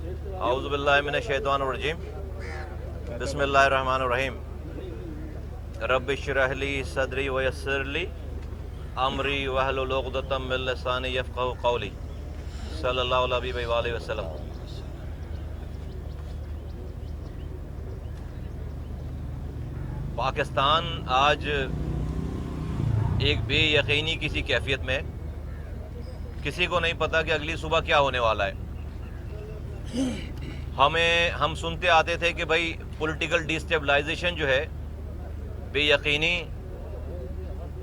اعوذ باللہ من الشیطان الرجیم بسم اللہ الرحمن الرحیم رب اشرح لی صدری ویسر لی امری واحلل عقدۃ من لسانی یفقہوا قولی صلی اللہ علیہ وآلہ وسلم۔ پاکستان آج ایک بے یقینی کسی کیفیت میں، کسی کو نہیں پتا کہ اگلی صبح کیا ہونے والا ہے۔ ہم سنتے آتے تھے کہ بھائی پولیٹیکل ڈیسٹیبلائزیشن جو ہے، بے یقینی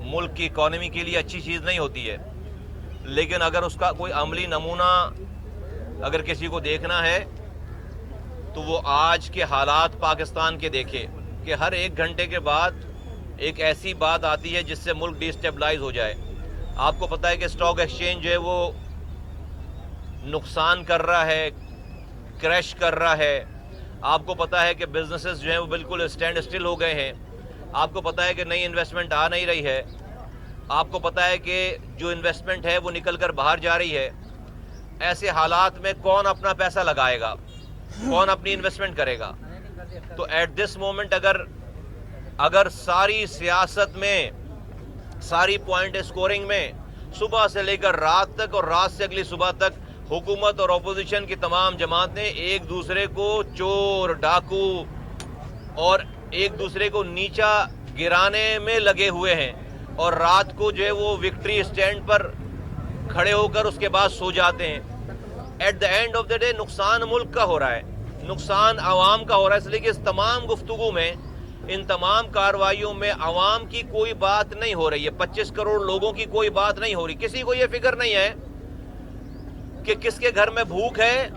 ملک کی اکانومی کے لیے اچھی چیز نہیں ہوتی ہے، لیکن اگر اس کا کوئی عملی نمونہ اگر کسی کو دیکھنا ہے تو وہ آج کے حالات پاکستان کے دیکھے کہ ہر ایک گھنٹے کے بعد ایک ایسی بات آتی ہے جس سے ملک ڈیسٹیبلائز ہو جائے۔ آپ کو پتہ ہے کہ اسٹاک ایکسچینج جو ہے وہ نقصان کر رہا ہے، کریش کر رہا ہے۔ آپ کو پتہ ہے کہ بزنسز جو ہیں وہ بالکل اسٹینڈ اسٹل ہو گئے ہیں۔ آپ کو پتہ ہے کہ نئی انویسٹمنٹ آ نہیں رہی ہے۔ آپ کو پتہ ہے کہ جو انویسٹمنٹ ہے وہ نکل کر باہر جا رہی ہے۔ ایسے حالات میں کون اپنا پیسہ لگائے گا، کون اپنی انویسٹمنٹ کرے گا؟ تو ایٹ دس مومنٹ اگر ساری سیاست میں، ساری پوائنٹ اسکورنگ میں صبح سے لے کر رات تک اور رات سے اگلی صبح تک حکومت اور اپوزیشن کی تمام جماعتیں ایک دوسرے کو چور، ڈاکو اور ایک دوسرے کو نیچا گرانے میں لگے ہوئے ہیں، اور رات کو جو ہے وہ وکٹری اسٹینڈ پر کھڑے ہو کر اس کے بعد سو جاتے ہیں۔ At the end of the day نقصان ملک کا ہو رہا ہے، نقصان عوام کا ہو رہا ہے۔ اس لیے کہ اس تمام گفتگو میں، ان تمام کارروائیوں میں عوام کی کوئی بات نہیں ہو رہی ہے۔ 25 کروڑ لوگوں کی کوئی بات نہیں ہو رہی۔ کسی کو یہ فکر نہیں ہے کہ کس کے گھر میں بھوک ہے،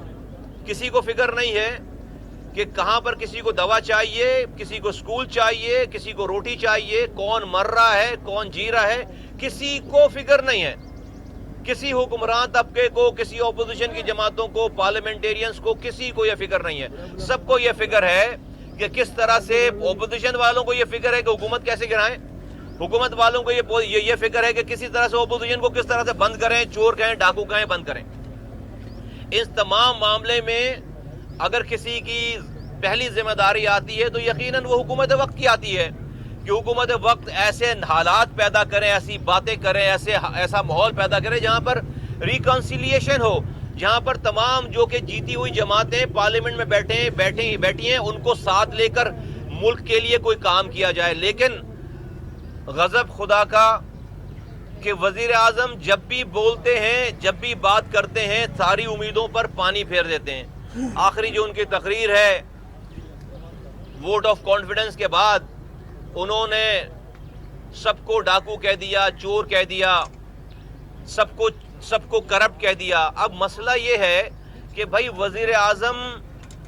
کسی کو فکر نہیں ہے کہ کہاں پر کسی کو دوا چاہیے، کسی کو سکول چاہیے، کسی کو روٹی چاہیے، کون مر رہا ہے، کون جی رہا ہے، کسی کو فکر نہیں ہے۔ کسی حکمران طبقے کو، کسی اپوزیشن کی جماعتوں کو، پارلیمنٹیرینز کو، کسی کو یہ فکر نہیں ہے۔ سب کو یہ فکر ہے کہ کس طرح سے اپوزیشن والوں کو یہ فکر ہے کہ حکومت کیسے گرائیں، حکومت والوں کو یہ فکر ہے کہ کسی طرح سے اپوزیشن کو کس طرح سے بند کریں، چور کہیں، ڈاکو کہیں، بند کریں۔ اس تمام معاملے میں اگر کسی کی پہلی ذمہ داری آتی ہے تو یقیناً وہ حکومت وقت کی آتی ہے کہ حکومت وقت ایسے حالات پیدا کریں، ایسی باتیں کریں، ایسا ماحول پیدا کریں جہاں پر ریکنسیلیشن ہو، جہاں پر تمام جو کہ جیتی ہوئی جماعتیں پارلیمنٹ میں بیٹھی ہیں ان کو ساتھ لے کر ملک کے لیے کوئی کام کیا جائے۔ لیکن غضب خدا کا کہ وزیر اعظم جب بھی بولتے ہیں، جب بھی بات کرتے ہیں، ساری امیدوں پر پانی پھیر دیتے ہیں۔ آخری جو ان کی تقریر ہے ووٹ آف کانفیڈنس کے بعد، انہوں نے سب کو ڈاکو کہہ دیا، چور کہہ دیا، سب کو کرپٹ کہہ دیا۔ اب مسئلہ یہ ہے کہ بھائی وزیر اعظم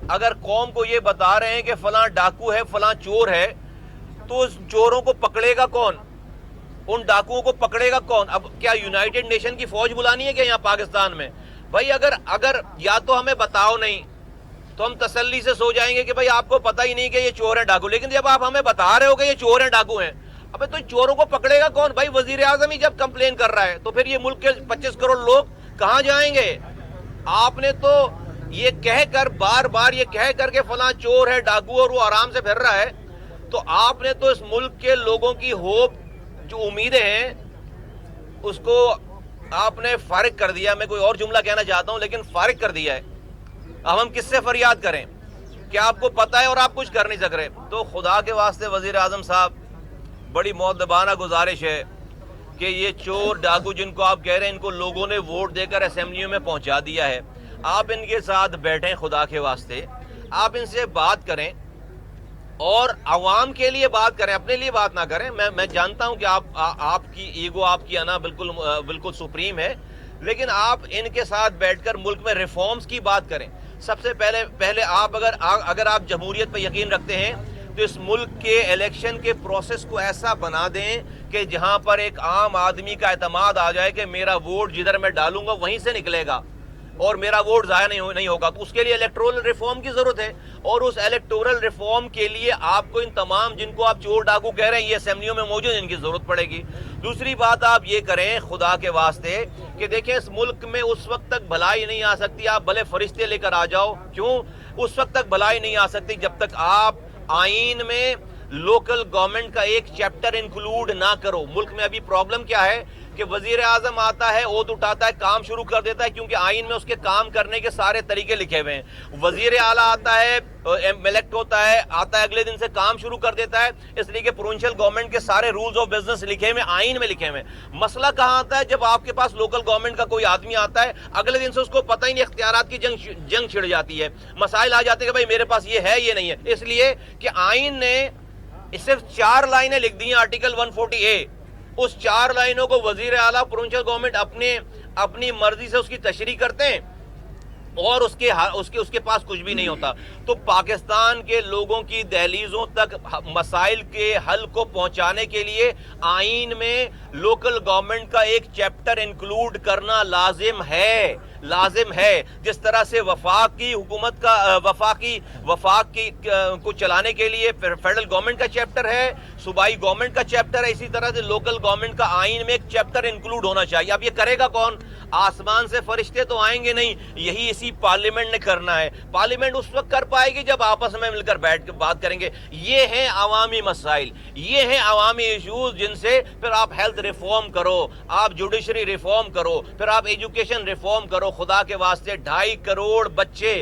اگر قوم کو یہ بتا رہے ہیں کہ فلاں ڈاکو ہے، فلاں چور ہے، تو اس چوروں کو پکڑے گا کون؟ ان ڈاکوؤں کو پکڑے گا کون؟ اب کیا یونائٹڈ نیشن کی فوج بلانی ہے کہ یہاں پاکستان میں؟ بھائی اگر یا تو ہمیں بتاؤ نہیں تو ہم تسلی سے سو جائیں گے کہ بھائی آپ کو پتہ ہی نہیں کہ یہ چور ہیں، ڈاکو۔ لیکن جب آپ ہمیں بتا رہے ہو کہ یہ چور ہیں، ڈاکو ہیں، ابے تو چوروں کو پکڑے گا کون؟ بھائی وزیر اعظم ہی جب کمپلین کر رہا ہے تو پھر یہ ملک کے 25 کروڑ لوگ کہاں جائیں گے؟ آپ نے تو یہ کہہ کر، بار بار یہ کہہ کر کہ فلاں چور ہے، ڈاکو، اور وہ آرام سے پھر رہا ہے، تو آپ نے تو اس ملک کے لوگوں کی ہوپ، جو امیدیں ہیں، اس کو آپ نے فارغ کر دیا۔ میں کوئی اور جملہ کہنا چاہتا ہوں لیکن فارغ کر دیا ہے۔ اب ہم کس سے فریاد کریں کہ آپ کو پتہ ہے اور آپ کچھ کر نہیں سک رہے؟ تو خدا کے واسطے وزیر اعظم صاحب، بڑی مؤدبانہ گزارش ہے کہ یہ چور ڈاکو جن کو آپ کہہ رہے ہیں، ان کو لوگوں نے ووٹ دے کر اسمبلیوں میں پہنچا دیا ہے۔ آپ ان کے ساتھ بیٹھیں، خدا کے واسطے آپ ان سے بات کریں اور عوام کے لیے بات کریں، اپنے لیے بات نہ کریں۔ میں جانتا ہوں کہ آپ کی ایگو، آپ کی انا بالکل سپریم ہے، لیکن آپ ان کے ساتھ بیٹھ کر ملک میں ریفارمز کی بات کریں۔ سب سے پہلے آپ اگر آپ جمہوریت پہ یقین رکھتے ہیں تو اس ملک کے الیکشن کے پروسیس کو ایسا بنا دیں کہ جہاں پر ایک عام آدمی کا اعتماد آ جائے کہ میرا ووٹ جدھر میں ڈالوں گا وہیں سے نکلے گا۔ اور میرا ووٹ ضائع نہیں ہوگا، تو اس کے لیے الیکٹورل ریفارم کی ضرورت ہے، اور اس الیکٹورل ریفارم کے لیے آپ کو ان تمام جن کو آپ چور ڈاکو کہہ رہے ہیں یہ اسمبلیوں میں موجود ہیں، ان کی ضرورت پڑے گی۔ دوسری بات آپ یہ کریں خدا کے واسطے کہ دیکھیں اس ملک میں اس وقت تک بھلائی نہیں آ سکتی، آپ بھلے فرشتے لے کر آ جاؤ، کیوں اس وقت تک بھلائی نہیں آ سکتی جب تک آپ آئین میں لوکل گورنمنٹ کا ایک چیپٹر انکلوڈ نہ کرو۔ ملک میں ابھی پرابلم کیا ہے کہ وزیر اعظم آتا ہے، اوت اٹھاتا ہے، کام شروع کر دیتا ہے، کیونکہ آئین میں اس کے کام کرنے کے سارے طریقے لکھے ہوئے ہیں۔ وزیر اعلیٰ آتا ہے، الیکٹ ہوتا ہے، آتا ہے اگلے دن سے کام شروع کر دیتا ہے، اس لیے کہ پروونشل گورنمنٹ کے سارے رولز آف بزنس لکھے ہوئے آئین میں لکھے ہوئے ہیں۔ مسئلہ کہاں آتا ہے؟ جب آپ کے پاس لوکل گورنمنٹ کا کوئی آدمی آتا ہے، اگلے دن سے اس کو پتہ ہی نہیں، اختیارات کی جنگ چھڑ جاتی ہے، مسائل آ جاتے ہیں کہ بھائی میرے پاس یہ ہے یہ نہیں ہے، اس لیے کہ آئین نے صرف 4 لائنیں لکھ دی ہیں آرٹیکل 140A، اس 4 لائنوں کو وزیر اعلیٰ پروونشل گورنمنٹ اپنی مرضی سے اس کی تشریح کرتے ہیں اور اس کے پاس کچھ بھی نہیں ہوتا۔ تو پاکستان کے لوگوں کی دہلیزوں تک مسائل کے حل کو پہنچانے کے لیے آئین میں لوکل گورنمنٹ کا ایک چیپٹر انکلوڈ کرنا لازم ہے، جس طرح سے وفاقی حکومت کا وفاق کی کو چلانے کے لیے فیڈرل گورنمنٹ کا چیپٹر ہے، صوبائی گورنمنٹ کا چیپٹر ہے، اسی طرح سے لوکل گورنمنٹ کا آئین میں ایک چیپٹر انکلوڈ ہونا چاہیے۔ اب یہ کرے گا کون؟ آسمان سے فرشتے تو آئیں گے نہیں، یہی اسی پارلیمنٹ نے کرنا ہے۔ پارلیمنٹ اس وقت کر پائے گی جب آپس میں مل کر بیٹھ کے بات کریں گے۔ یہ ہیں عوامی مسائل، یہ ہیں عوامی ایشوز جن سے پھر آپ ہیلتھ ریفارم کرو، آپ جوڈیشری ریفارم کرو، پھر آپ ایجوکیشن ریفارم کرو۔ خدا کے واسطے 2.5 کروڑ بچے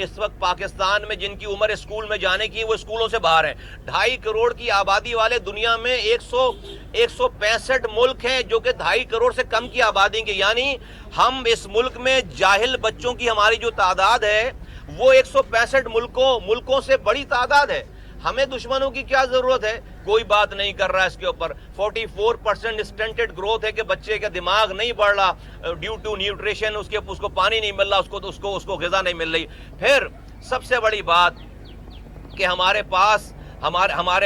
اس وقت پاکستان میں جن کی عمر اسکول میں جانے کی وہ اسکولوں سے باہر ہیں۔ 2.5 کروڑ کی آبادی والے دنیا میں 165 ملک ہیں جو کہ 2.5 کروڑ سے کم کی آبادی کے، یعنی ہم اس ملک میں جاہل بچوں کی ہماری جو تعداد ہے وہ 165 ملکوں سے بڑی تعداد ہے۔ ہمیں دشمنوں کی کیا ضرورت ہے؟ کوئی بات نہیں کر رہا اس کے اوپر۔ 44% اسٹنٹڈ گروتھ ہے کہ بچے کا دماغ نہیں بڑھ رہا ڈیو ٹو نیوٹریشن، اس کو پانی نہیں مل رہا، اس کو غذا نہیں مل رہی۔ پھر سب سے بڑی بات کہ ہمارے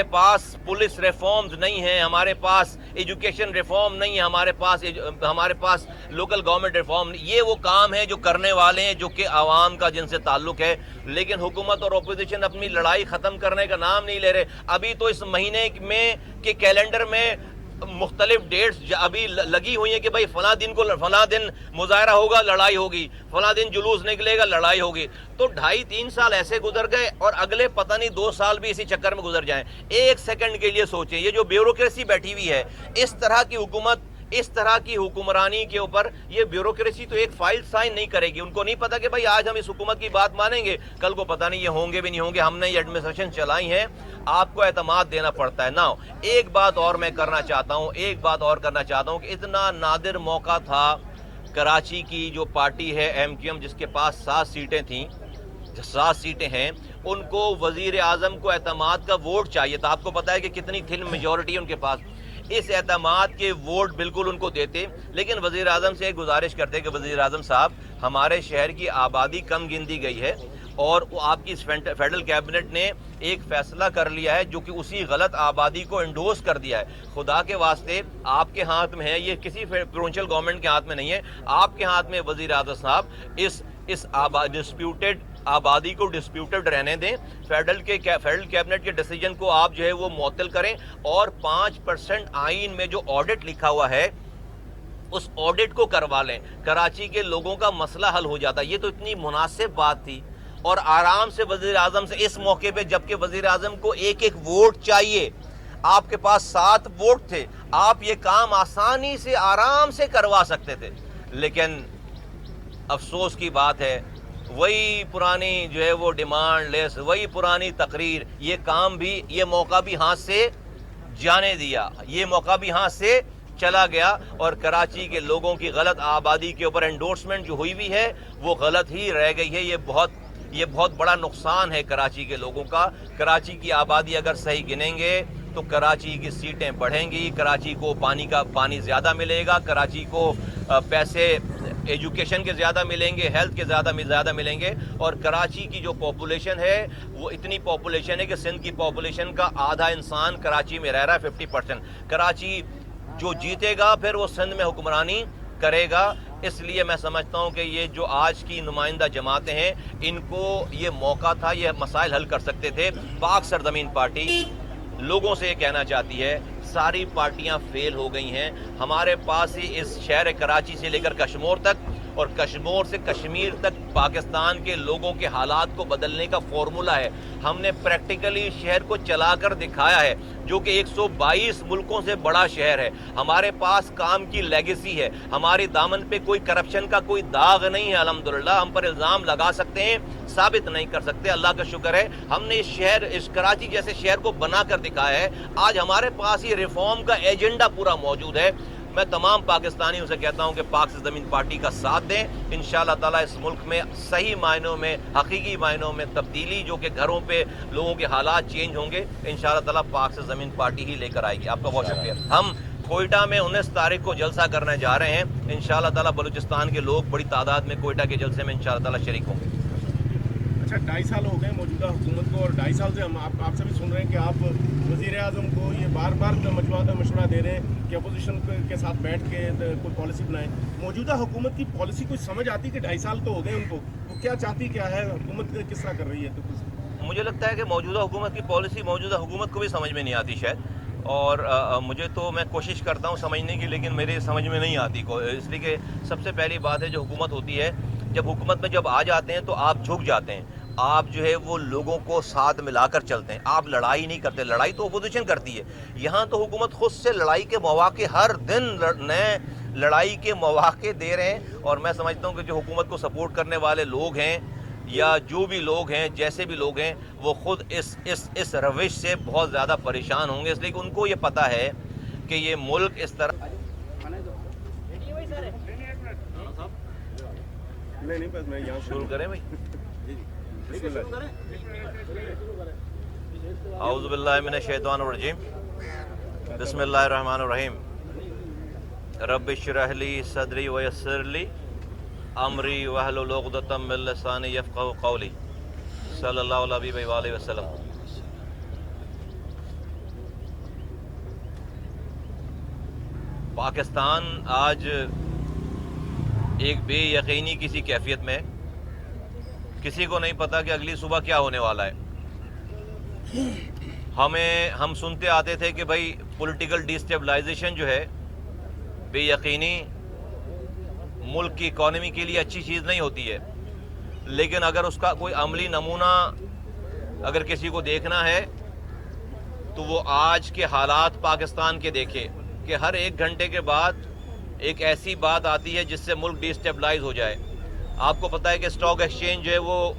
پاس پولیس ریفارمز نہیں ہیں، ہمارے پاس ایجوکیشن ریفارم نہیں ہے، ہمارے پاس لوکل گورنمنٹ ریفارم نہیں۔ یہ وہ کام ہے جو کرنے والے ہیں جو کہ عوام کا جن سے تعلق ہے، لیکن حکومت اور اپوزیشن اپنی لڑائی ختم کرنے کا نام نہیں لے رہے۔ ابھی تو اس مہینے میں کے کیلنڈر میں مختلف ڈیٹس ابھی لگی ہوئی ہیں کہ بھائی فلاں دن مظاہرہ ہوگا، لڑائی ہوگی، فلاں دن جلوس نکلے گا، لڑائی ہوگی۔ تو 2.5-3 سال ایسے گزر گئے اور اگلے پتہ نہیں 2 سال بھی اسی چکر میں گزر جائیں۔ ایک سیکنڈ کے لیے سوچیں، یہ جو بیوروکریسی بیٹھی ہوئی ہے، اس طرح کی حکومت، اس طرح کی حکمرانی کے اوپر یہ بیوروکریسی تو ایک فائل سائن نہیں کرے گی۔ ان کو نہیں پتا کہ بھائی آج ہم اس حکومت کی بات مانیں گے، کل کو پتہ نہیں یہ ہوں گے بھی نہیں ہوں گے۔ ہم نے یہ ایڈمنسٹریشن چلائی ہے، آپ کو اعتماد دینا پڑتا ہے۔ ناؤ ایک بات اور میں کرنا چاہتا ہوں کہ اتنا نادر موقع تھا کراچی کی جو پارٹی ہے MQM جس کے پاس 7 سیٹیں تھیں، 7 سیٹیں ہیں، ان کو وزیر اعظم کو اعتماد کا ووٹ چاہیے تھا۔ آپ کو پتا ہے کہ کتنی تھن میجورٹی ہے ان کے پاس، اس اعتماد کے ووٹ بالکل ان کو دیتے، لیکن وزیر اعظم سے ایک گزارش کرتے کہ وزیر اعظم صاحب ہمارے شہر کی آبادی کم گنتی گئی ہے اور آپ کی فیڈرل کیبنٹ نے ایک فیصلہ کر لیا ہے جو کہ اسی غلط آبادی کو انڈورس کر دیا ہے۔ خدا کے واسطے آپ کے ہاتھ میں ہے، یہ کسی پروونشل گورنمنٹ کے ہاتھ میں نہیں ہے، آپ کے ہاتھ میں وزیر اعظم صاحب اس ڈسپیوٹڈ آبادی کو ڈسپیوٹڈ رہنے دیں۔ فیڈرل کیبنٹ کے ڈیسیجن کو آپ جو ہے وہ معطل کریں اور 5% آئین میں جو آڈٹ لکھا ہوا ہے اس آڈٹ کو کروا لیں، کراچی کے لوگوں کا مسئلہ حل ہو جاتا ہے۔ یہ تو اتنی مناسب بات تھی، اور آرام سے وزیر اعظم سے اس موقع پہ جبکہ وزیر اعظم کو ایک ووٹ چاہیے، آپ کے پاس 7 ووٹ تھے، آپ یہ کام آسانی سے آرام سے کروا سکتے تھے، لیکن افسوس کی بات ہے وہی پرانی جو ہے وہ ڈیمانڈ لیس، وہی پرانی تقریر، یہ کام بھی، یہ موقع بھی ہاتھ سے جانے دیا، یہ موقع بھی ہاتھ سے چلا گیا، اور کراچی کے لوگوں کی غلط آبادی کے اوپر انڈورسمنٹ جو ہوئی بھی ہے وہ غلط ہی رہ گئی ہے۔ یہ بہت بڑا نقصان ہے کراچی کے لوگوں کا۔ کراچی کی آبادی اگر صحیح گنیں گے تو کراچی کی سیٹیں بڑھیں گی، کراچی کو پانی زیادہ ملے گا، کراچی کو پیسے ایجوکیشن کے زیادہ ملیں گے، ہیلتھ کے زیادہ ملیں گے، اور کراچی کی جو پاپولیشن ہے وہ اتنی پاپولیشن ہے کہ سندھ کی پاپولیشن کا آدھا انسان کراچی میں رہ رہا ہے، 50%۔ کراچی جو جیتے گا پھر وہ سندھ میں حکمرانی کرے گا۔ اس لیے میں سمجھتا ہوں کہ یہ جو آج کی نمائندہ جماعتیں ہیں ان کو یہ موقع تھا، یہ مسائل حل کر سکتے تھے۔ پاک سرزمین پارٹی لوگوں سے یہ کہنا چاہتی ہے ساری پارٹیاں فیل ہو گئی ہیں، ہمارے پاس ہی اس شہر کراچی سے لے کر کشمور تک اور کشمور سے کشمیر تک پاکستان کے لوگوں کے حالات کو بدلنے کا فارمولا ہے۔ ہم نے پریکٹیکلی شہر کو چلا کر دکھایا ہے، جو کہ 122 ملکوں سے بڑا شہر ہے۔ ہمارے پاس کام کی لیگیسی ہے، ہمارے دامن پہ کوئی کرپشن کا کوئی داغ نہیں ہے۔ الحمدللہ ہم پر الزام لگا سکتے ہیں، ثابت نہیں کر سکتے۔ اللہ کا شکر ہے ہم نے اس کراچی جیسے شہر کو بنا کر دکھایا ہے۔ آج ہمارے پاس یہ ریفارم کا ایجنڈا پورا موجود ہے۔ میں تمام پاکستانیوں سے کہتا ہوں کہ پاک سرزمین پارٹی کا ساتھ دیں، انشاءاللہ تعالیٰ اس ملک میں صحیح معنوں میں، حقیقی معنوں میں تبدیلی، جو کہ گھروں پہ لوگوں کے حالات چینج ہوں گے، انشاءاللہ تعالیٰ پاک سرزمین پارٹی ہی لے کر آئے گی۔ آپ کا بہت شکریہ۔ ہم کوئٹہ میں 19 تاریخ کو جلسہ کرنے جا رہے ہیں، انشاءاللہ تعالیٰ بلوچستان کے لوگ بڑی تعداد میں کوئٹہ کے جلسے میں انشاءاللہ تعالیٰ شریک ہوں گے۔ اچھا، 2.5 سال ہو گئے موجودہ حکومت کو، اور 2.5 سال سے ہم آپ سے بھی سن رہے ہیں کہ آپ وزیر اعظم کو یہ بار بار مشورہ دے رہے ہیں کہ اپوزیشن کے ساتھ بیٹھ کے کوئی پالیسی بنائیں۔ موجودہ حکومت کی پالیسی کوئی سمجھ آتی کہ 2.5 سال تو ہو گئے ان کو، وہ کیا چاہتی کیا ہے، حکومت کس طرح کر رہی ہے؟ تو مجھے لگتا ہے کہ موجودہ حکومت کی پالیسی موجودہ حکومت کو بھی سمجھ میں نہیں آتی شاید، اور مجھے تو میں کوشش کرتا ہوں سمجھنے کی، لیکن میرے سمجھ میں نہیں آتی، اس لیے کہ سب سے پہلی بات ہے جو حکومت ہوتی ہے، جب حکومت میں جب آ جاتے ہیں تو آپ جھک جاتے ہیں، آپ جو ہے وہ لوگوں کو ساتھ ملا کر چلتے ہیں، آپ لڑائی نہیں کرتے۔ لڑائی تو اپوزیشن کرتی ہے، یہاں تو حکومت خود سے لڑائی کے مواقع ہر دن نئے لڑائی کے مواقع دے رہے ہیں، اور میں سمجھتا ہوں کہ جو حکومت کو سپورٹ کرنے والے لوگ ہیں یا جو بھی لوگ ہیں، جیسے بھی لوگ ہیں، وہ خود اس روش سے بہت زیادہ پریشان ہوں گے، اس لیے کہ ان کو یہ پتہ ہے کہ یہ ملک اس طرح نہیں بس میں یہاں شروع کریں بھائی۔ اعوذ باللہ من الشیطان الرجیم، بسم اللہ الرحمن الرحیم، رب اشرح لی صدری ویسر لی امری واحلل عقدۃ من لسانی یفقہوا قولی، صلی اللہ علیہ وآلہ وسلم۔ پاکستان آج ایک بے یقینی کسی کیفیت میں، کسی کو نہیں پتا کہ اگلی صبح کیا ہونے والا ہے۔ ہم سنتے آتے تھے کہ بھائی پولیٹیکل ڈی اسٹیبلائزیشن جو ہے، بے یقینی ملک کی اکانومی کے لیے اچھی چیز نہیں ہوتی ہے، لیکن اگر اس کا کوئی عملی نمونہ اگر کسی کو دیکھنا ہے تو وہ آج کے حالات پاکستان کے دیکھے کہ ہر 1 گھنٹے کے بعد ایک ایسی بات آتی ہے جس سے ملک ڈی اسٹیبلائز ہو جائے۔ آپ کو پتہ ہے کہ اسٹاک ایکسچینج جو ہے وہ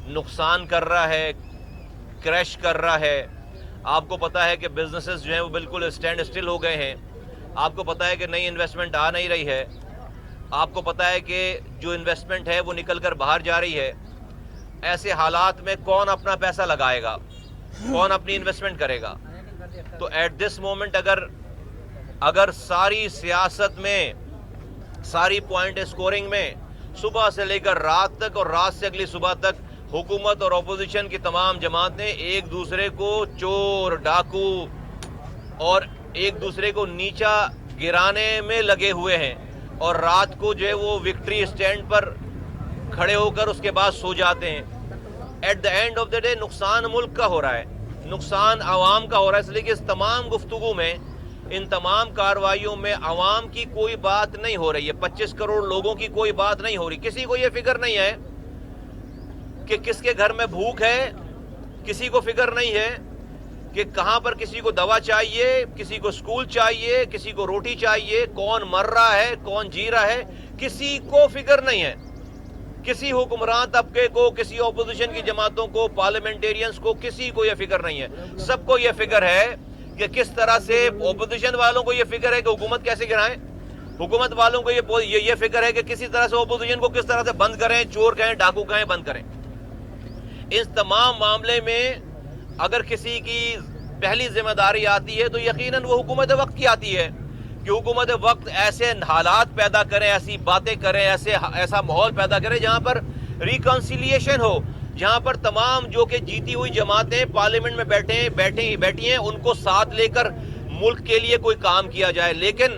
نقصان کر رہا ہے، کریش کر رہا ہے۔ آپ کو پتہ ہے کہ بزنسز جو ہیں وہ بالکل اسٹینڈ اسٹل ہو گئے ہیں۔ آپ کو پتہ ہے کہ نئی انویسٹمنٹ آ نہیں رہی ہے۔ آپ کو پتہ ہے کہ جو انویسٹمنٹ ہے وہ نکل کر باہر جا رہی ہے۔ ایسے حالات میں کون اپنا پیسہ لگائے گا، کون اپنی انویسٹمنٹ کرے گا؟ تو ایٹ دس مومنٹ اگر ساری سیاست میں، ساری پوائنٹ اسکورنگ میں صبح سے لے کر رات تک اور رات سے اگلی صبح تک حکومت اور اپوزیشن کی تمام جماعتیں ایک دوسرے کو چور، ڈاکو اور ایک دوسرے کو نیچا گرانے میں لگے ہوئے ہیں، اور رات کو جو ہے وہ وکٹری اسٹینڈ پر کھڑے ہو کر اس کے بعد سو جاتے ہیں۔ At the end of the day نقصان ملک کا ہو رہا ہے، نقصان عوام کا ہو رہا ہے، اس لیے کہ اس تمام گفتگو میں، ان تمام کارروائیوں میں عوام کی کوئی بات نہیں ہو رہی ہے، 25 کروڑ لوگوں کی کوئی بات نہیں ہو رہی۔ کسی کو یہ فکر نہیں ہے کہ کس کے گھر میں بھوک ہے، کسی کو فکر نہیں ہے کہ کہاں پر کسی کو دوا چاہیے، کسی کو سکول چاہیے، کسی کو روٹی چاہیے، کون مر رہا ہے، کون جی رہا ہے، کسی کو فکر نہیں ہے۔ کسی حکمران طبقے کو، کسی اپوزیشن کی جماعتوں کو، پارلیمنٹیرینز کو، کسی کو یہ فکر نہیں ہے۔ سب کو یہ فکر ہے کہ کس طرح سے، اپوزیشن والوں کو یہ فکر ہے کہ حکومت کیسے گرائیں، حکومت والوں کو یہ فکر ہے کہ کسی طرح سے اپوزیشن کو کس طرح سے بند کریں، چور کہیں، ڈاکو کہیں، بند کریں۔ اس تمام معاملے میں اگر کسی کی پہلی ذمہ داری آتی ہے تو یقیناً وہ حکومت وقت کی آتی ہے، کہ حکومت وقت ایسے حالات پیدا کریں، ایسی باتیں کریں، ایسا ماحول پیدا کریں جہاں پر ریکنسیلیشن ہو، جہاں پر تمام جو کہ جیتی ہوئی جماعتیں پارلیمنٹ میں بیٹھی ہیں ان کو ساتھ لے کر ملک کے لیے کوئی کام کیا جائے۔ لیکن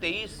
23